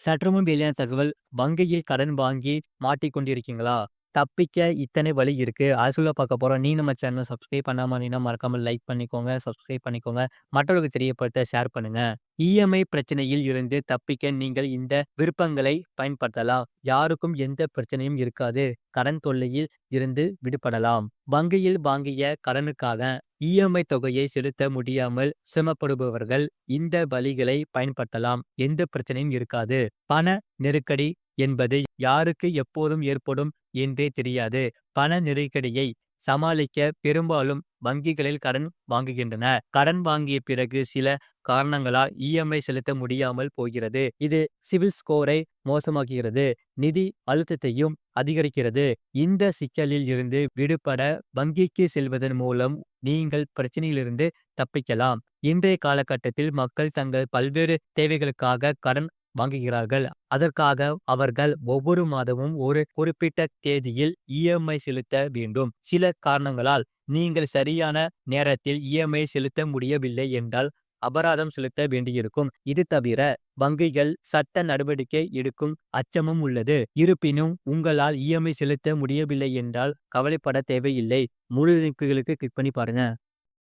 சற்றுமுன் வெளியான தகவல். வங்கியில் கடன் வாங்கி மாட்டிக்கொண்டிருக்கீங்களா? தப்பிக்க இத்தனை வழி இருக்கு. அது சொல்ல பார்க்க போறோம். நீ நம்ம சேனல சப்ஸ்கிரைப் பண்ணாம இருந்தீங்கன்னா, மறக்காம லைக் பண்ணிக்கோங்க, சப்ஸ்கிரைப் பண்ணிக்கோங்க. மற்றவர்களுக்கு தெரியப்படுத்த ஷேர் பண்ணுங்க. இஎம்ஐ பிரச்சனையில் இருந்து தப்பிக்க நீங்கள் இந்த விருப்பங்களை பயன்படுத்தலாம். யாருக்கும் எந்த பிரச்சனையும் இருக்காது. கடன் தொல்லையில் இருந்து விடுபடலாம். வங்கியில் வாங்கிய கடனுக்காக இஎம்ஐ தொகையை செலுத்த முடியாமல் சிரமப்படுபவர்கள் இந்த வழிகளை பயன்படுத்தலாம். எந்த பிரச்சனையும் இருக்காது. பண நெருக்கடி என்பது யாருக்கு எப்போதும் ஏற்படும் என்றே தெரியாது. பண நெருக்கடியை சமாளிக்க பெரும்பாலும் வங்கிகளில் கடன் வாங்குகின்றன. கடன் வாங்கிய பிறகு சில காரணங்களால் இஎம்ஐ செலுத்த முடியாமல் போகிறது. இது சிவில் ஸ்கோரை மோசமாக்குகிறது. நிதி அழுத்தத்தையும் அதிகரிக்கிறது. இந்த சிக்கலில் இருந்து விடுபட வங்கிக்கு செல்வதன் மூலம் நீங்கள் பிரச்சனையிலிருந்து தப்பிக்கலாம். இன்றைய காலகட்டத்தில் மக்கள் தங்கள் பல்வேறு தேவைகளுக்காக கடன் வாங்குகிறார்கள். அதற்காக அவர்கள் ஒவ்வொரு மாதமும் ஒரு குறிப்பிட்ட தேதியில் இஎம்ஐ செலுத்த வேண்டும். சில காரணங்களால் நீங்கள் சரியான நேரத்தில் இஎம்ஐ செலுத்த முடியவில்லை என்றால் அபராதம் செலுத்த வேண்டியிருக்கும். இது தவிர வங்கிகள் சட்ட நடவடிக்கை எடுக்கும் அச்சமும் உள்ளது. இருப்பினும் உங்களால் இஎம்ஐ செலுத்த முடியவில்லை என்றால் கவலைப்பட தேவையில்லை. முழு லிங்க்குகளுக்கு கிளிக் பண்ணி பாருங்க.